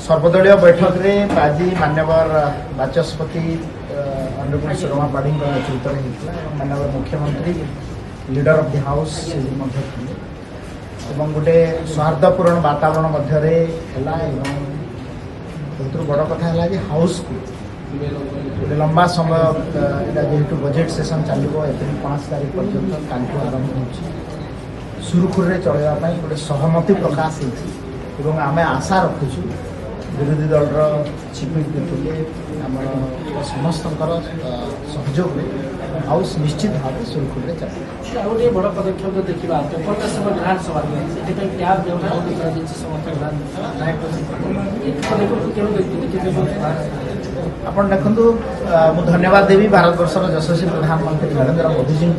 सर्वदलीय बैठक में आज मान्यवर बाचस्पति ऑनरेबल सुरमा पाढ़ी नेतृत्व में मान्यवर मुख्यमंत्री लीडर ऑफ द हाउस गोटे सौहार्दपूर्ण वातावरण मध्य बहुत बड़ कथा है कि हाउस को गोटे लंबा समय जेहेतु बजेट सेसन चलो एप्रिल 5 तारीख पर्यटन कालू आरंभ हो सुरुखुर में चलवाई गोटे सहमति प्रकाश होती आम आशा रखुचु विरोधी दल चीफ व्हिप आम समस्त सहयोग हाउस निश्चित भाव सुरुखुर में चल गोटे बड़ पदक्षेप देखा प्रदेश विधानसभा टैब आप देखु मुझे धन्यवाद देवी भारत वर्षर यशस्वी प्रधानमंत्री नरेंद्र मोदी जी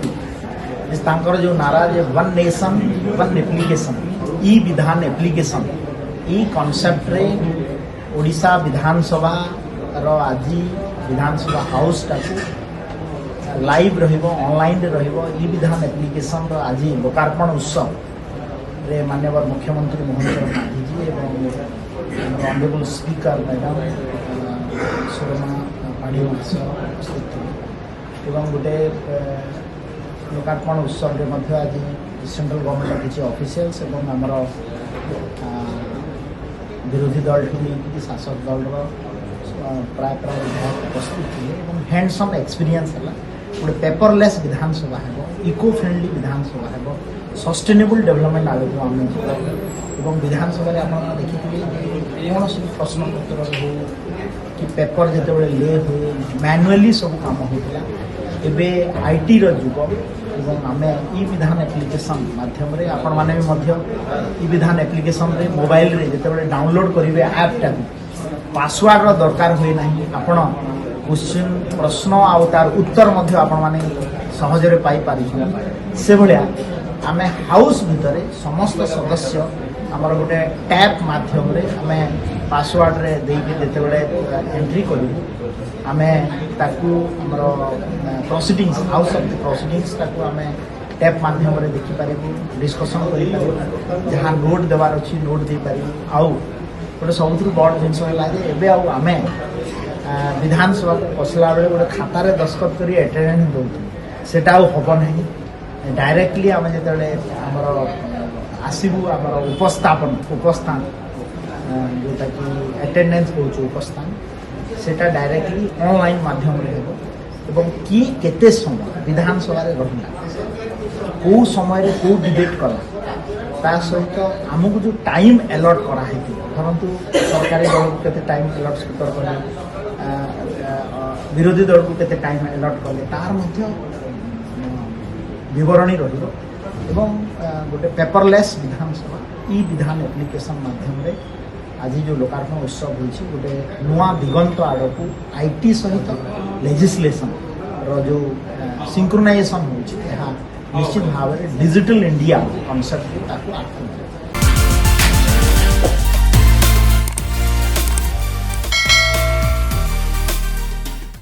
को जो नारा जे वन नेशन वन एप्लिकेशन ई विधान एप्लिकेशन ई कॉन्सेप्ट रे ओडिशा विधानसभा आज विधानसभा हाउस टाक लाइव ऑनलाइन ई विधान एप्लिकेशन आज लोकार्पण उत्सव रे माननीय मुख्यमंत्री मोहन चरण मांझी जी और ऑनरेबल स्पीकर मैडम सुरमा पाढ़ी उपस्थित थे गोटे लोकार्पण उत्सव में आज सेंट्रल गवर्नमेंट किसी ऑफिशियल्स और आमर विरोधी दल ठूँ शासक दल प्राय विधायक उपस्थित थे हैंड्स ऑन एक्सपीरियंस है गोटे पेपरलेस विधानसभा है इको फ्रेंडली विधानसभा है सस्टेनेबल डेवलपमेंट आगे को आम और विधानसभा आप देखिए कौन सब प्रश्न पत्र हो कि पेपर जो ले हुए मैनुअली सब काम होता एबे आईटी जुग और आम ई विधान एप्लिकेशन माध्यम आपण मैंने ई विधान एप्लिकेशन रे मोबाइल रे जो डाउनलोड करेंगे ऐप टाक पासवर्ड दरकार हुए ना आपण क्वेश्चन प्रश्न आउ तार उत्तर आपण सहजरे पाई पारि से भाया आम हाउस भितर समस्त सदस्य आमर गोटे टैप माध्यम रे आम पासवर्ड रे देके जिते एंट्री करूँ आम आमर proceedings house of the proceedings आम टैप माध्यम रे देखिपर डिस्कसन कर जहाँ नोट देवार अच्छी नोट दे पार आउ गोटे सब बड़ जिनस है आम विधानसभा को पसला बेले गोटे खातार दस्खत कर एटेंडेंस दौर से हम ना डायरेक्टली आम जो आमर आसबू आम उपस्थापन उपस्थान जोटा कि एटेंडेंस हो उपस्थान सेटा डायरेक्टली ऑनलाइन माध्यम हो कि केते समय विधानसभा रहा कौ समय कौ डिबेट कला ता सहित आमको जो टाइम अलॉट कराई धरतु सरकारी दल को केते टाइम अलॉट स्पीकर कले विरोधी दल को केते टाइम अलॉट कले तार मध्य विवरणी रहिबो एवं गोटे पेपरलेस विधानसभा ई विधान एप्लिकेशन माध्यम रे आज जो लोकार्पण उत्सव होती गोटे नुआ दिगंत आड़ को आईटी सहित लेजिस्लेशन रो जो सिंक्रोनाइजेशन हो निश्चित भाव में डिजिटल इंडिया कॉन्सेप्ट को